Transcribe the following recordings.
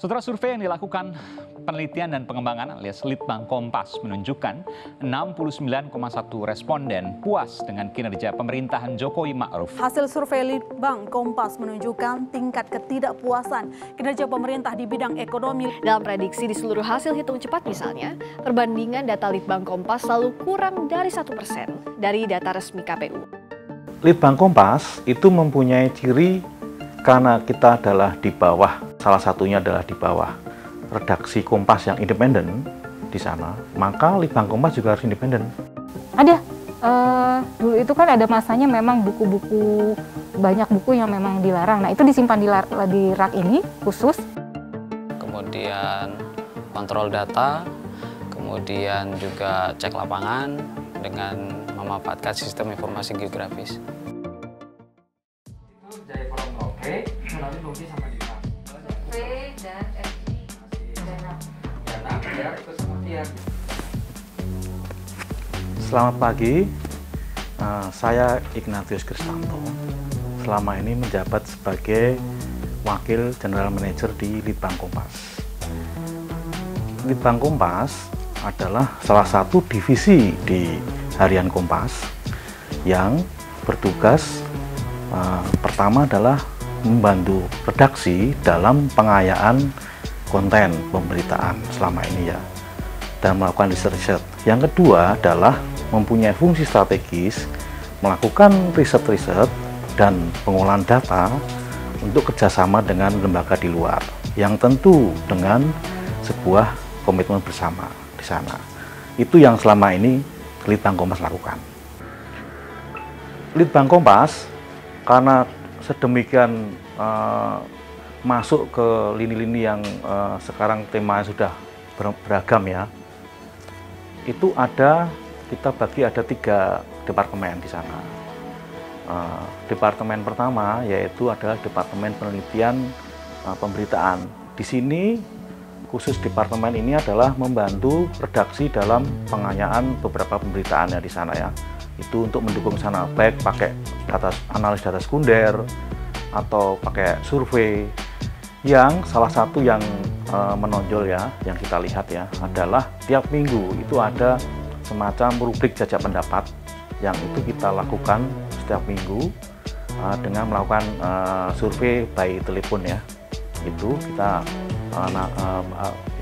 Setelah survei yang dilakukan penelitian dan pengembangan alias Litbang Kompas menunjukkan 69,1 responden puas dengan kinerja pemerintahan Jokowi Ma'ruf. Hasil survei Litbang Kompas menunjukkan tingkat ketidakpuasan kinerja pemerintah di bidang ekonomi. Dalam prediksi di seluruh hasil hitung cepat misalnya, perbandingan data Litbang Kompas selalu kurang dari 1% dari data resmi KPU. Litbang Kompas itu mempunyai ciri karena kita adalah di bawah, salah satunya adalah di bawah redaksi Kompas yang independen di sana, maka Litbang Kompas juga harus independen. Ada, dulu itu kan ada masanya memang buku-buku, banyak buku yang memang dilarang. Nah itu disimpan di rak ini khusus. Kemudian kontrol data, kemudian juga cek lapangan dengan memanfaatkan sistem informasi geografis. Oke, nanti fungsi sama di depan. V dan FI dana. Ya, ikut seperti ya. Selamat pagi, saya Ignatius Kristanto. Selama ini menjabat sebagai Wakil General Manager di Litbang Kompas. Litbang Kompas adalah salah satu divisi di Harian Kompas yang bertugas pertama adalah membantu redaksi dalam pengayaan konten pemberitaan selama ini ya, dan melakukan riset. Yang kedua adalah mempunyai fungsi strategis melakukan riset-riset dan pengolahan data untuk kerjasama dengan lembaga di luar yang tentu dengan sebuah komitmen bersama di sana. Itu yang selama ini Litbang Kompas lakukan. Litbang Kompas karena sedemikian masuk ke lini-lini yang sekarang temanya sudah beragam ya, itu kita bagi ada 3 departemen di sana. Departemen pertama yaitu adalah Departemen Penelitian Pemberitaan. Di sini khusus departemen ini adalah membantu redaksi dalam pengayaan beberapa pemberitaannya di sana ya. Itu untuk mendukung sana, baik pakai analis data sekunder atau pakai survei. Yang salah satu yang menonjol ya, yang kita lihat ya, adalah tiap minggu itu ada semacam rubrik jajak pendapat yang itu kita lakukan setiap minggu dengan melakukan survei by telepon ya. Itu kita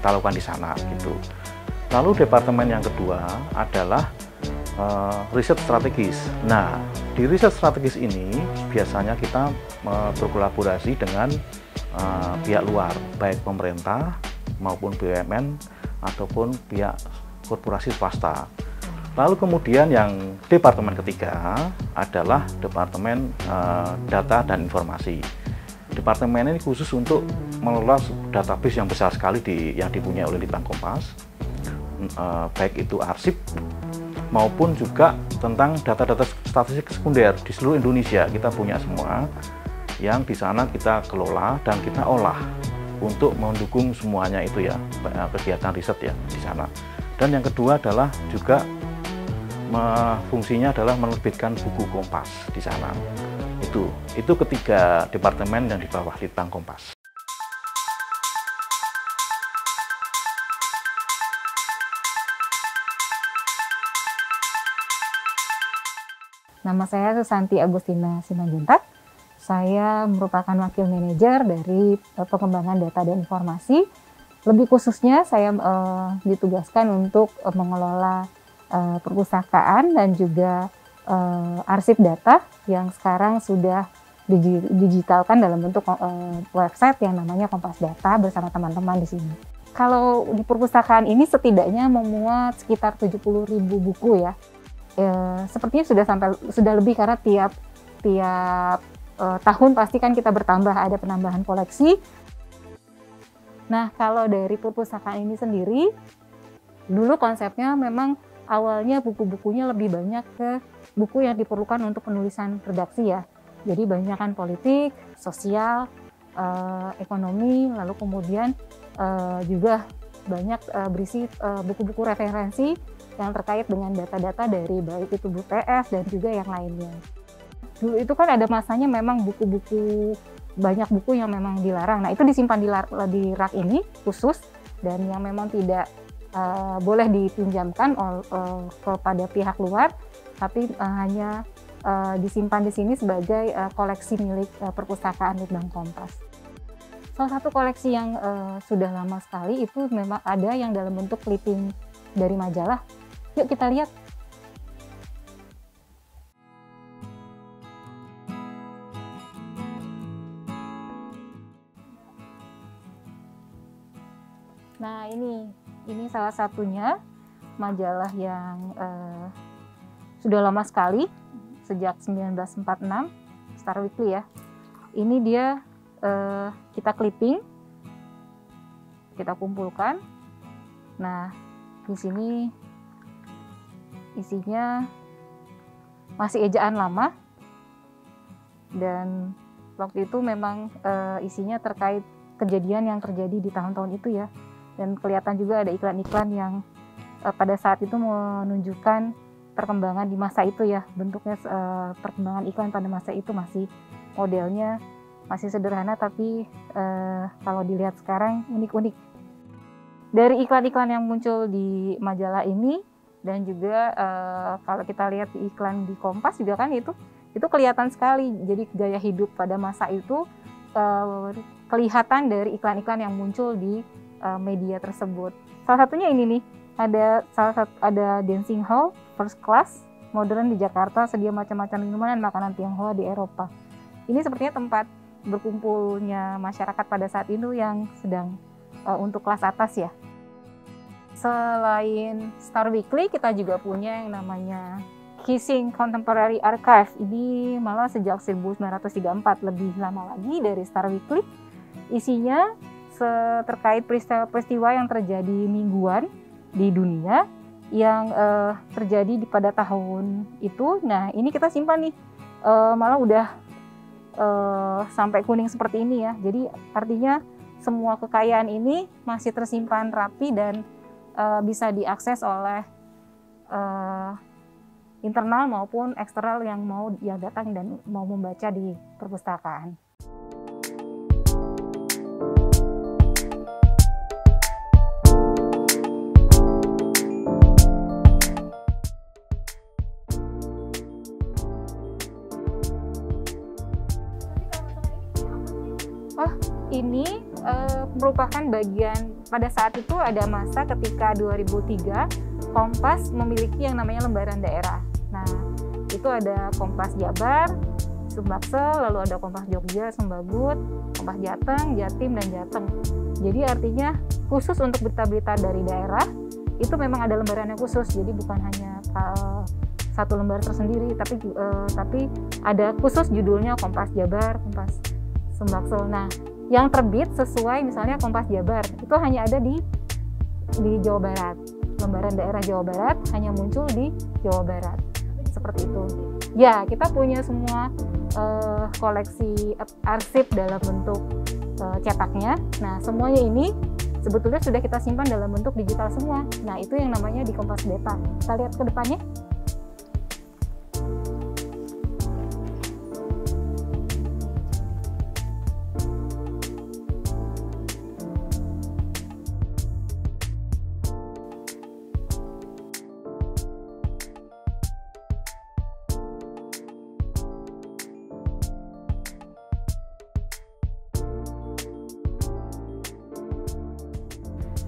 lakukan di sana gitu. Lalu departemen yang kedua adalah riset strategis. Nah, di riset strategis ini biasanya kita berkolaborasi dengan pihak luar, baik pemerintah maupun BUMN ataupun pihak korporasi swasta. Lalu kemudian yang departemen ketiga adalah Departemen Data dan Informasi. Departemen ini khusus untuk mengelola database yang besar sekali yang dipunyai oleh Litbang Kompas, baik itu arsip maupun juga tentang data-data statistik sekunder di seluruh Indonesia. Kita punya semua yang di sana kita kelola dan kita olah untuk mendukung semuanya itu ya, kegiatan riset ya di sana. Dan yang kedua adalah juga fungsinya adalah menerbitkan buku Kompas di sana. Itu ketiga departemen yang di bawah Litbang Kompas. Nama saya Susanti Agustina Simanjuntak. Saya merupakan wakil manajer dari pengembangan data dan informasi. Lebih khususnya saya ditugaskan untuk mengelola perpustakaan dan juga arsip data yang sekarang sudah digitalkan dalam bentuk website yang namanya Kompas Data bersama teman-teman di sini. Kalau di perpustakaan ini setidaknya memuat sekitar 70.000 buku ya. Sepertinya sudah lebih karena tiap tahun pasti kan kita bertambah, ada penambahan koleksi. Nah, kalau dari perpustakaan ini sendiri, dulu konsepnya memang awalnya buku-bukunya lebih banyak ke buku yang diperlukan untuk penulisan redaksi ya. Jadi banyakkan politik, sosial, ekonomi, lalu kemudian juga banyak berisi buku-buku referensi yang terkait dengan data-data dari baik itu BPS dan juga yang lainnya. Dulu itu kan ada masanya memang buku-buku banyak buku yang memang dilarang. Nah, itu disimpan di rak ini khusus, dan yang memang tidak boleh dipinjamkan kepada pihak luar, tapi hanya disimpan di sini sebagai koleksi milik perpustakaan Litbang Kompas. Salah satu koleksi yang sudah lama sekali itu memang ada yang dalam bentuk clipping dari majalah. Yuk kita lihat. Nah, ini salah satunya majalah yang sudah lama sekali, sejak 1946, Star Weekly ya. Ini dia kita clipping, kita kumpulkan. Nah, di sini isinya masih ejaan lama, dan waktu itu memang isinya terkait kejadian yang terjadi di tahun-tahun itu ya. Dan kelihatan juga ada iklan-iklan yang pada saat itu menunjukkan perkembangan di masa itu ya. Bentuknya perkembangan iklan pada masa itu masih modelnya masih sederhana, tapi kalau dilihat sekarang unik-unik. Dari iklan-iklan yang muncul di majalah ini, dan juga kalau kita lihat di iklan di Kompas juga kan itu kelihatan sekali. Jadi gaya hidup pada masa itu kelihatan dari iklan-iklan yang muncul di media tersebut. Salah satunya ini nih, ada dancing hall first class modern di Jakarta, sedia macam-macam minuman dan makanan Tionghoa di Eropa. Ini sepertinya tempat berkumpulnya masyarakat pada saat itu yang sedang untuk kelas atas ya. Selain Star Weekly, kita juga punya yang namanya Kissing Contemporary Archive. Ini malah sejak 1934, lebih lama lagi dari Star Weekly. Isinya terkait peristiwa yang terjadi mingguan di dunia yang terjadi pada tahun itu. Nah, ini kita simpan nih, malah udah sampai kuning seperti ini ya. Jadi artinya semua kekayaan ini masih tersimpan rapi dan bisa diakses oleh internal maupun eksternal yang datang dan mau membaca di perpustakaan. Ini merupakan bagian, pada saat itu ada masa ketika 2003 Kompas memiliki yang namanya lembaran daerah. Nah, itu ada Kompas Jabar, Sumbaksel, lalu ada Kompas Jogja, Sembagut, Kompas Jateng, Jatim, dan Jateng. Jadi artinya khusus untuk berita-berita dari daerah itu memang ada lembarannya khusus. Jadi bukan hanya satu lembar tersendiri, tapi ada khusus judulnya Kompas Jabar, Kompas Sumbaksel. Nah, yang terbit sesuai misalnya Kompas Jabar itu hanya ada di Jawa Barat. Lembaran daerah Jawa Barat hanya muncul di Jawa Barat. Seperti itu. Ya, kita punya semua koleksi arsip dalam bentuk cetaknya. Nah, semuanya ini sebetulnya sudah kita simpan dalam bentuk digital semua. Nah, itu yang namanya di Kompas Data. Kita lihat ke depannya.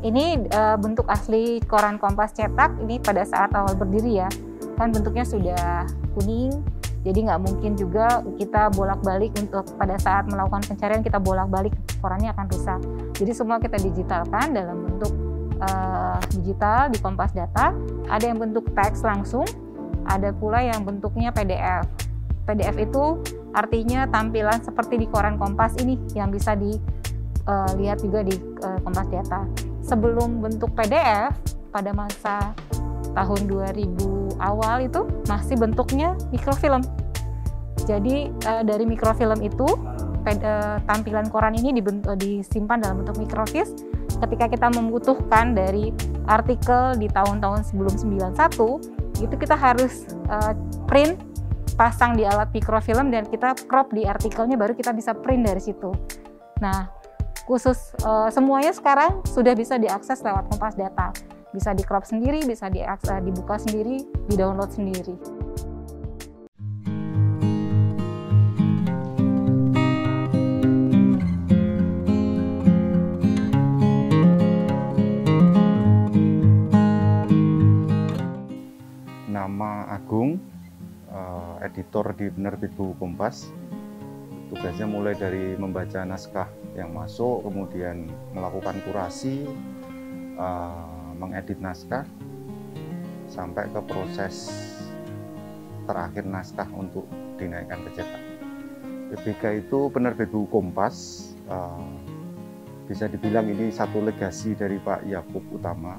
Ini bentuk asli koran Kompas cetak ini pada saat awal berdiri ya. Kan bentuknya sudah kuning, jadi nggak mungkin juga kita bolak-balik untuk pada saat melakukan pencarian kita bolak-balik, korannya akan rusak. Jadi semua kita digitalkan dalam bentuk digital di Kompas Data. Ada yang bentuk teks langsung, ada pula yang bentuknya PDF. PDF itu artinya tampilan seperti di koran Kompas ini yang bisa dilihat juga di Kompas Data. Sebelum bentuk PDF pada masa tahun 2000 awal itu masih bentuknya mikrofilm. Jadi dari mikrofilm itu tampilan koran ini disimpan dalam bentuk mikrofis. Ketika kita membutuhkan dari artikel di tahun-tahun sebelum 91, itu kita harus print pasang di alat mikrofilm dan kita crop di artikelnya, baru kita bisa print dari situ. Nah, khusus semuanya sekarang sudah bisa diakses lewat Kompas Data. Bisa di crop sendiri, bisa dibuka sendiri, di-download sendiri. Nama Agung, editor di Penerbit Buku Kompas. Tugasnya mulai dari membaca naskah yang masuk, kemudian melakukan kurasi, mengedit naskah, sampai ke proses terakhir naskah untuk dinaikkan ke cetak. PBK itu Penerbit Buku Kompas, bisa dibilang ini satu legasi dari Pak Yakub Utama.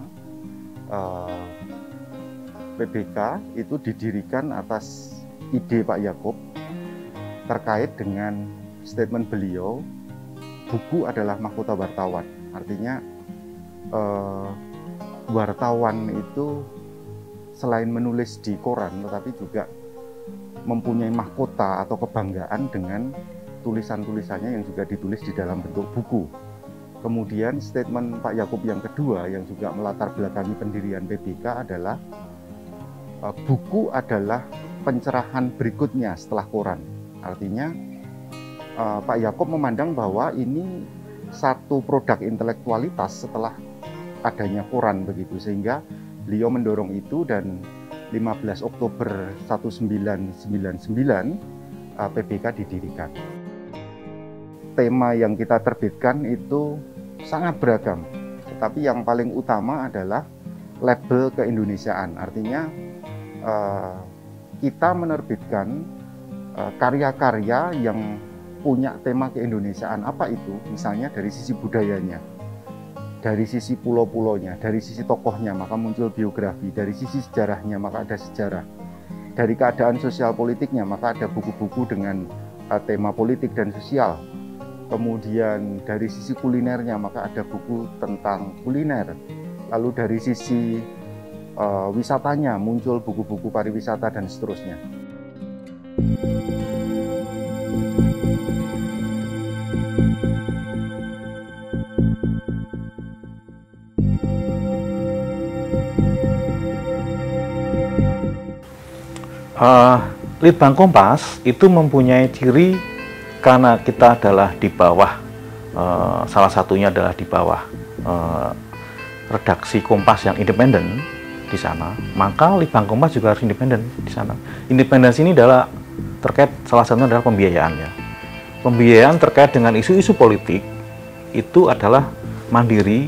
PBK itu didirikan atas ide Pak Yakub terkait dengan statement beliau, buku adalah mahkota wartawan. Artinya wartawan itu selain menulis di koran, tetapi juga mempunyai mahkota atau kebanggaan dengan tulisan-tulisannya yang juga ditulis di dalam bentuk buku. Kemudian statement Pak Yakub yang kedua yang juga melatar belakangi pendirian PBK adalah buku adalah pencerahan berikutnya setelah koran. Artinya Pak Yakub memandang bahwa ini satu produk intelektualitas setelah adanya koran begitu, sehingga beliau mendorong itu, dan 15 Oktober 1999 PBK didirikan. Tema yang kita terbitkan itu sangat beragam, tetapi yang paling utama adalah label keindonesiaan. Artinya kita menerbitkan karya-karya yang punya tema keindonesiaan. Apa itu? Misalnya dari sisi budayanya, dari sisi pulau-pulaunya, dari sisi tokohnya, maka muncul biografi, dari sisi sejarahnya, maka ada sejarah, dari keadaan sosial politiknya, maka ada buku-buku dengan tema politik dan sosial. Kemudian dari sisi kulinernya, maka ada buku tentang kuliner. Lalu dari sisi wisatanya, muncul buku-buku pariwisata dan seterusnya. Litbang Kompas itu mempunyai ciri karena kita adalah di bawah, salah satunya adalah di bawah redaksi Kompas yang independen di sana, maka Litbang Kompas juga harus independen di sana. Independensi ini adalah terkait, salah satunya adalah pembiayaannya. Pembiayaan terkait dengan isu-isu politik itu adalah mandiri,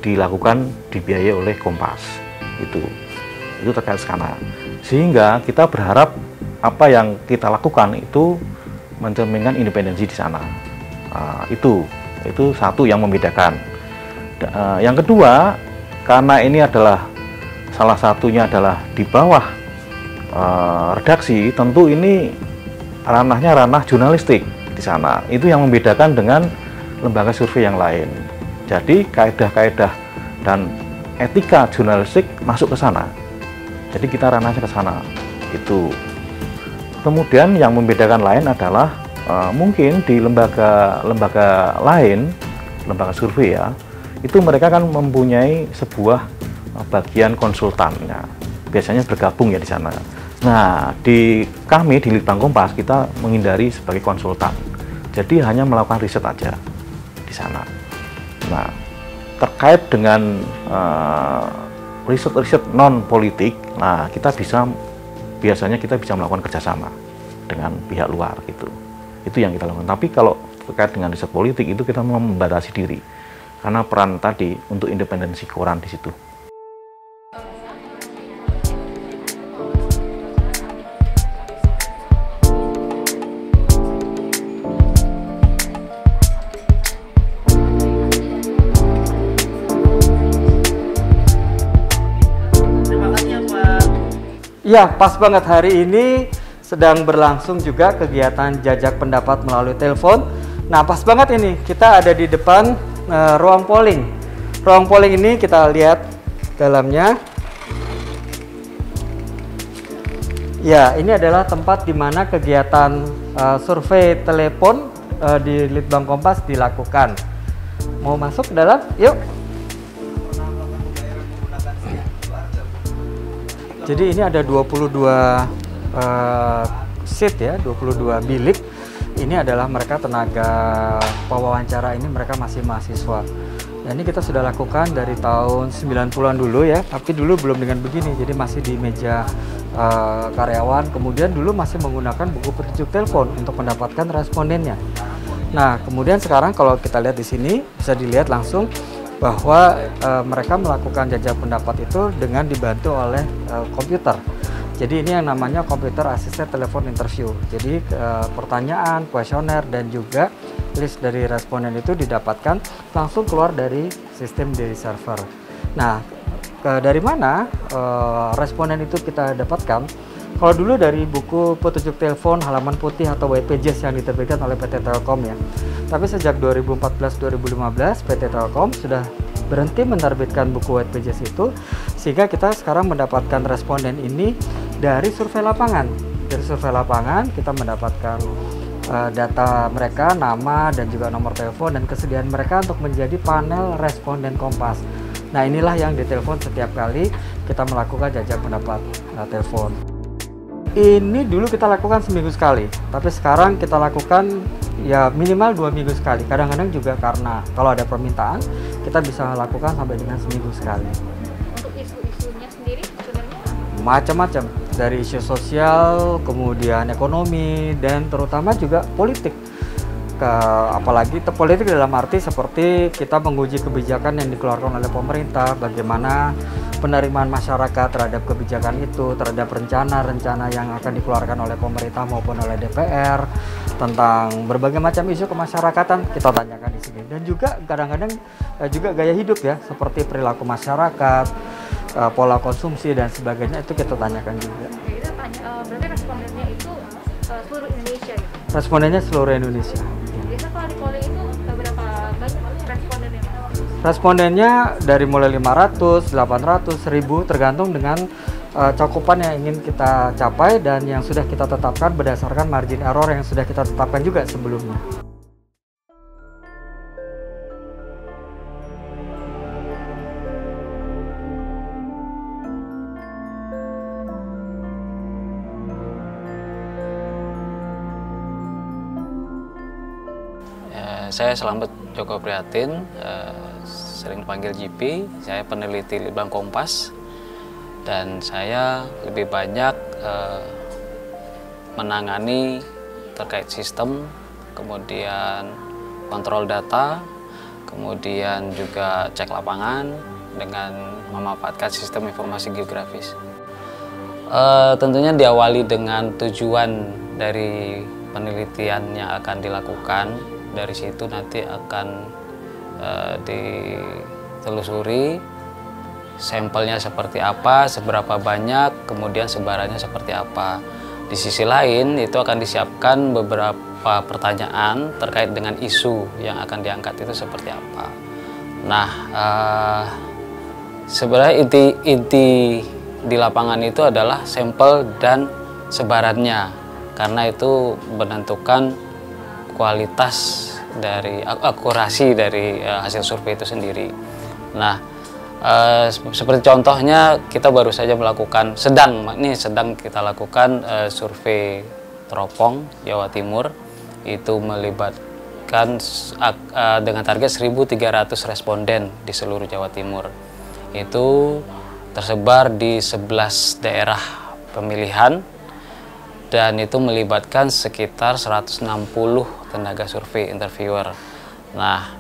dilakukan, dibiayai oleh Kompas. Itu terkait sana. Sehingga kita berharap apa yang kita lakukan itu mencerminkan independensi di sana. Itu satu yang membedakan. Yang kedua, karena ini adalah salah satunya adalah di bawah redaksi, tentu ini ranahnya ranah jurnalistik di sana. Itu yang membedakan dengan lembaga survei yang lain. Jadi kaedah-kaedah dan etika jurnalistik masuk ke sana. Jadi kita ranahnya ke sana. Itu. Kemudian yang membedakan lain adalah mungkin di lembaga lain, lembaga survei ya, itu mereka kan mempunyai sebuah bagian konsultannya, biasanya bergabung ya di sana. Nah, kami di Litbang Kompas kita menghindari sebagai konsultan, jadi hanya melakukan riset aja di sana. Nah, terkait dengan riset non politik, nah biasanya kita bisa melakukan kerjasama dengan pihak luar gitu. Itu yang kita lakukan. Tapi kalau terkait dengan riset politik itu kita mau membatasi diri karena peran tadi untuk independensi koran di situ. Ya, pas banget hari ini sedang berlangsung juga kegiatan jajak pendapat melalui telepon. Nah, pas banget ini kita ada di depan ruang polling. Ruang polling ini kita lihat dalamnya. Ya, ini adalah tempat di mana kegiatan survei telepon di Litbang Kompas dilakukan. Mau masuk ke dalam? Yuk. Jadi ini ada 22 seat ya, 22 bilik. Ini adalah mereka tenaga pewawancara, ini mereka masih mahasiswa. Nah, ini kita sudah lakukan dari tahun 90-an dulu ya, tapi dulu belum dengan begini, jadi masih di meja karyawan. Kemudian dulu masih menggunakan buku petunjuk telepon untuk mendapatkan respondennya. Nah, kemudian sekarang kalau kita lihat di sini bisa dilihat langsung bahwa mereka melakukan jajak pendapat itu dengan dibantu oleh komputer. Jadi ini yang namanya komputer assisted telepon interview. Jadi pertanyaan, kuesioner, dan juga list dari responden itu didapatkan langsung keluar dari sistem dari server. Nah, dari mana responden itu kita dapatkan? Kalau dulu dari buku petunjuk telepon halaman putih atau white pages yang diterbitkan oleh PT Telkom ya. Tapi sejak 2014-2015 PT Telkom sudah berhenti menerbitkan buku white pages itu, sehingga kita sekarang mendapatkan responden ini dari survei lapangan. Dari survei lapangan kita mendapatkan data mereka, nama dan juga nomor telepon dan kesediaan mereka untuk menjadi panel responden Kompas. Nah, inilah yang ditelepon setiap kali kita melakukan jajak pendapat telepon. Ini dulu kita lakukan seminggu sekali, tapi sekarang kita lakukan ya minimal 2 minggu sekali. Kadang-kadang juga karena kalau ada permintaan kita bisa lakukan sampai dengan seminggu sekali. Untuk isu-isunya sendiri sebenarnya Macam-macam, dari isu sosial, kemudian ekonomi, dan terutama juga politik. Apalagi politik dalam arti seperti kita menguji kebijakan yang dikeluarkan oleh pemerintah, bagaimana penerimaan masyarakat terhadap kebijakan itu, terhadap rencana-rencana yang akan dikeluarkan oleh pemerintah maupun oleh DPR, tentang berbagai macam isu kemasyarakatan kita tanyakan di sini. Dan juga kadang-kadang juga gaya hidup ya, seperti perilaku masyarakat, pola konsumsi dan sebagainya, itu kita tanyakan juga. Kita tanya, berarti respondennya itu seluruh Indonesia gitu? Respondennya seluruh Indonesia. Biasa kalau di polling itu berapa banyak respondennya? Respondennya dari mulai 500, 800, 1000 tergantung dengan cakupan yang ingin kita capai dan yang sudah kita tetapkan berdasarkan margin error yang sudah kita tetapkan juga sebelumnya. Saya Slamet Joko Prihatin, sering dipanggil JP. Saya peneliti Litbang Kompas dan saya lebih banyak menangani terkait sistem, kemudian kontrol data, kemudian juga cek lapangan dengan memanfaatkan sistem informasi geografis. Tentunya diawali dengan tujuan dari penelitian yang akan dilakukan. Dari situ nanti akan ditelusuri sampelnya seperti apa, seberapa banyak, kemudian sebarannya seperti apa. Di sisi lain itu akan disiapkan beberapa pertanyaan terkait dengan isu yang akan diangkat itu seperti apa. Nah, sebenarnya inti di lapangan itu adalah sampel dan sebarannya, karena itu menentukan kualitas dari akurasi dari hasil survei itu sendiri. Nah, seperti contohnya kita baru saja melakukan sedang kita lakukan survei teropong Jawa Timur, itu melibatkan dengan target 1.300 responden di seluruh Jawa Timur. Itu tersebar di 11 daerah pemilihan dan itu melibatkan sekitar 160 tenaga survei interviewer. Nah,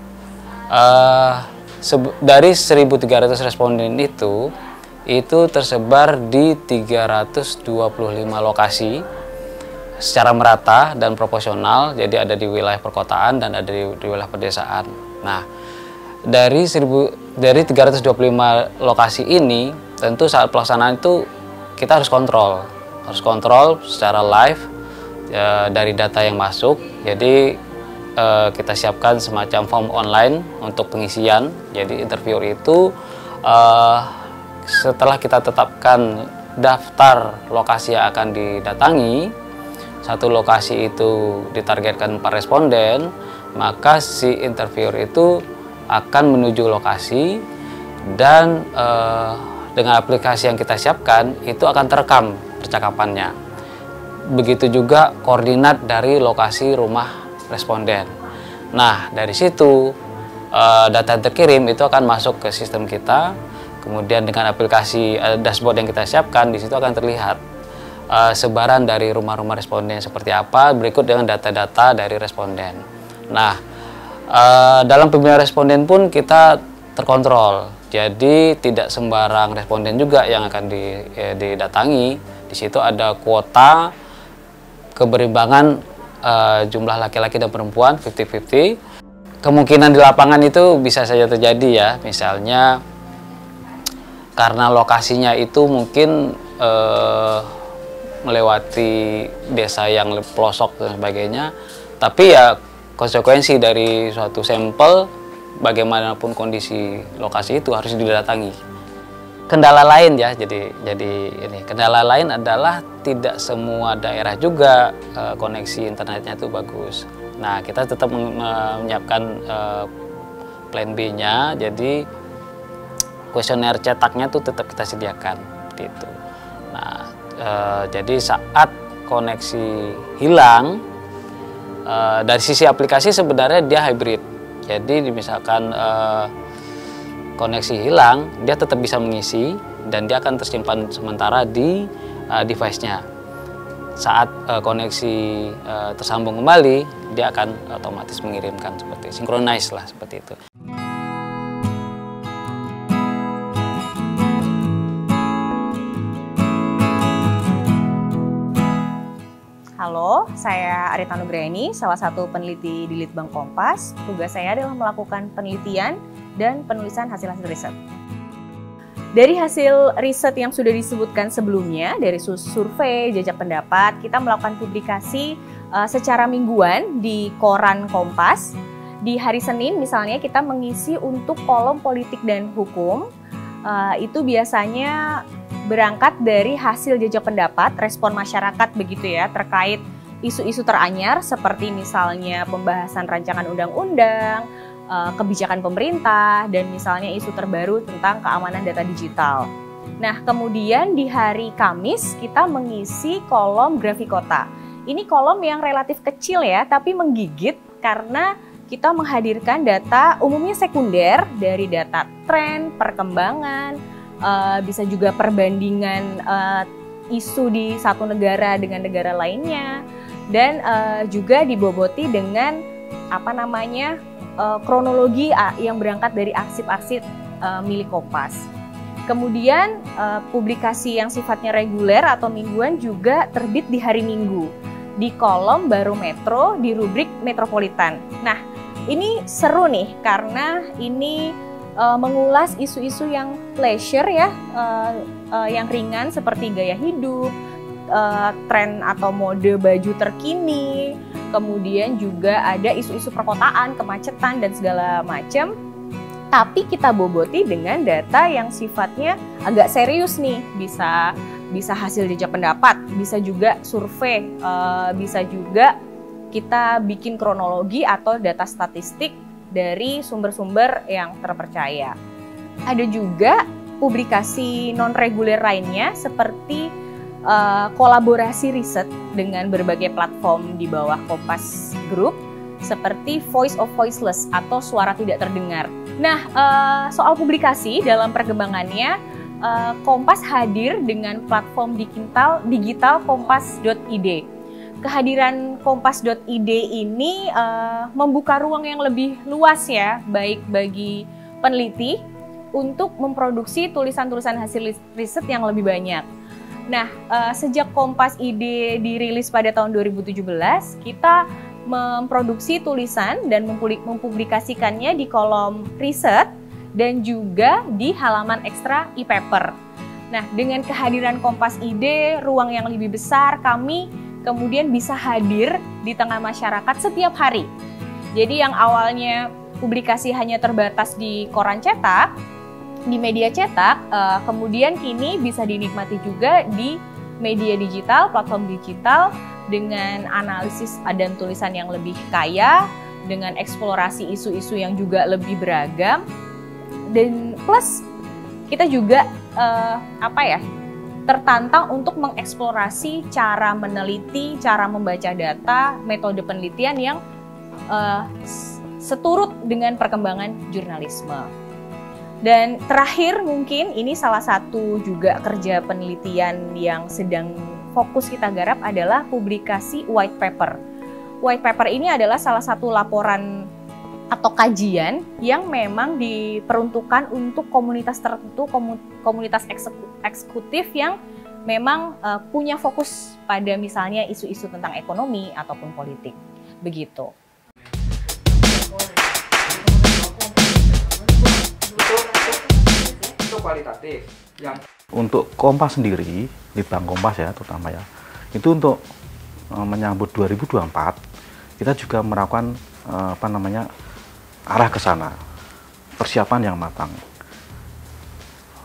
dari 1.300 responden itu tersebar di 325 lokasi secara merata dan proporsional, jadi ada di wilayah perkotaan dan ada di wilayah pedesaan. Nah, dari 325 lokasi ini, tentu saat pelaksanaan itu kita harus kontrol secara live dari data yang masuk. Jadi kita siapkan semacam form online untuk pengisian. Jadi interviewer itu setelah kita tetapkan daftar lokasi yang akan didatangi, satu lokasi itu ditargetkan 4 responden, maka si interviewer itu akan menuju lokasi dan dengan aplikasi yang kita siapkan itu akan terekam percakapannya. Begitu juga koordinat dari lokasi rumah responden. Nah, dari situ data yang terkirim itu akan masuk ke sistem kita. Kemudian dengan aplikasi dashboard yang kita siapkan, di situ akan terlihat sebaran dari rumah-rumah responden seperti apa, berikut dengan data-data dari responden. Nah, dalam pemilihan responden pun kita terkontrol. Jadi tidak sembarang responden juga yang akan didatangi. Di situ ada kuota keberimbangan jumlah laki-laki dan perempuan 50-50. Kemungkinan di lapangan itu bisa saja terjadi ya, misalnya karena lokasinya itu mungkin melewati desa yang pelosok dan sebagainya, tapi ya konsekuensi dari suatu sampel bagaimanapun kondisi lokasi itu harus didatangi. Kendala lain ya, jadi ini kendala lain adalah tidak semua daerah juga koneksi internetnya itu bagus. Nah, kita tetap menyiapkan plan B-nya, jadi kuesioner cetaknya tuh tetap kita sediakan gitu. Nah, jadi saat koneksi hilang, dari sisi aplikasi sebenarnya dia hybrid. Jadi misalkan koneksi hilang, dia tetap bisa mengisi dan dia akan tersimpan sementara di device-nya. Saat koneksi tersambung kembali, dia akan otomatis mengirimkan seperti synchronize lah seperti itu. Halo, saya Arita Nugreni, salah satu peneliti di Litbang Kompas. Tugas saya adalah melakukan penelitian dan penulisan hasil-hasil riset. Dari hasil riset yang sudah disebutkan sebelumnya, dari survei, jajak pendapat, kita melakukan publikasi secara mingguan di koran Kompas. Di hari Senin misalnya kita mengisi untuk kolom politik dan hukum. Itu biasanya berangkat dari hasil jajak pendapat, respon masyarakat begitu ya, terkait isu-isu teranyar seperti misalnya pembahasan rancangan undang-undang, kebijakan pemerintah, dan misalnya isu terbaru tentang keamanan data digital. Nah, kemudian di hari Kamis kita mengisi kolom Grafikota. Ini kolom yang relatif kecil ya, tapi menggigit karena kita menghadirkan data umumnya sekunder dari data tren, perkembangan, bisa juga perbandingan isu di satu negara dengan negara lainnya, dan juga diboboti dengan kronologi yang berangkat dari arsip-arsip milik Kompas. Kemudian publikasi yang sifatnya reguler atau mingguan juga terbit di hari Minggu di kolom Barometro di rubrik Metropolitan. Nah, ini seru nih karena ini mengulas isu-isu yang leisure ya, yang ringan seperti gaya hidup, tren atau mode baju terkini, kemudian juga ada isu-isu perkotaan, kemacetan dan segala macam. Tapi kita boboti dengan data yang sifatnya agak serius nih, bisa hasil jajak pendapat, bisa juga survei, bisa juga kita bikin kronologi atau data statistik dari sumber-sumber yang terpercaya. Ada juga publikasi non-reguler lainnya seperti kolaborasi riset dengan berbagai platform di bawah Kompas Group seperti Voice of Voiceless atau suara tidak terdengar. Nah, soal publikasi dalam perkembangannya, Kompas hadir dengan platform digital kompas.id. Kehadiran kompas.id ini membuka ruang yang lebih luas ya, baik bagi peneliti untuk memproduksi tulisan-tulisan hasil riset yang lebih banyak. Nah, sejak Kompas.id dirilis pada tahun 2017, kita memproduksi tulisan dan mempublikasikannya di kolom riset dan juga di halaman ekstra e-paper. Nah, dengan kehadiran Kompas.id, ruang yang lebih besar, kami kemudian bisa hadir di tengah masyarakat setiap hari. Jadi yang awalnya publikasi hanya terbatas di koran cetak, di media cetak, kemudian kini bisa dinikmati juga di media digital, platform digital dengan analisis dan tulisan yang lebih kaya, dengan eksplorasi isu-isu yang juga lebih beragam, dan plus kita juga tertantang untuk mengeksplorasi cara meneliti, cara membaca data, metode penelitian yang seturut dengan perkembangan jurnalisme. Dan terakhir mungkin ini salah satu juga kerja penelitian yang sedang fokus kita garap adalah publikasi white paper. White paper ini adalah salah satu laporan atau kajian yang memang diperuntukkan untuk komunitas tertentu, komunitas eksekutif yang memang punya fokus pada misalnya isu-isu tentang ekonomi ataupun politik. Begitu. Kualitatif yang untuk Kompas sendiri, Litbang Kompas ya terutama ya, itu untuk menyambut 2024 kita juga melakukan arah ke sana, persiapan yang matang.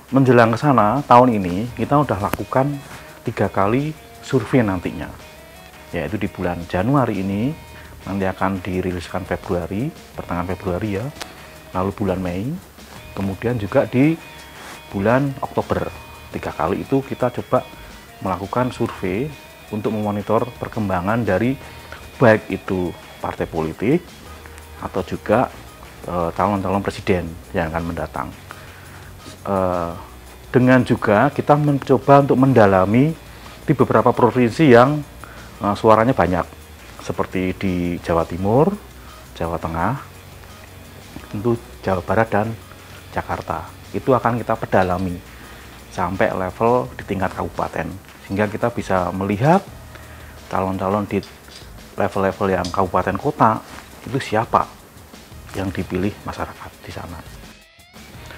Menjelang ke sana tahun ini kita udah lakukan 3 kali survei nantinya, yaitu di bulan Januari ini nanti akan diriliskan Februari, pertengahan Februari ya, lalu bulan Mei, kemudian juga di bulan Oktober. 3 kali itu kita coba melakukan survei untuk memonitor perkembangan dari baik itu partai politik atau juga calon-calon presiden yang akan mendatang. Dengan juga kita mencoba untuk mendalami di beberapa provinsi yang suaranya banyak, seperti di Jawa Timur, Jawa Tengah, tentu Jawa Barat dan Jakarta. Itu akan kita pedalami sampai level di tingkat kabupaten, sehingga kita bisa melihat calon-calon di level-level yang kabupaten kota itu siapa yang dipilih masyarakat di sana.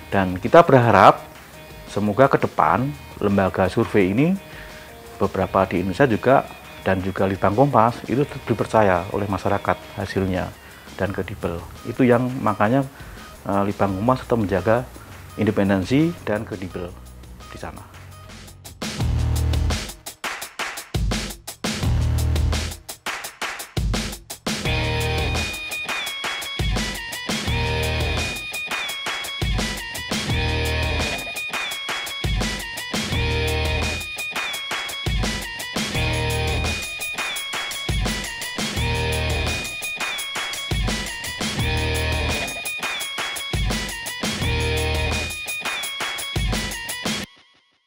Dan kita berharap semoga ke depan lembaga survei ini beberapa di Indonesia juga dan juga Litbang Kompas itu dipercaya oleh masyarakat hasilnya dan kredibel. Itu yang makanya Litbang Kompas tetap menjaga independensi dan kredibel di sana.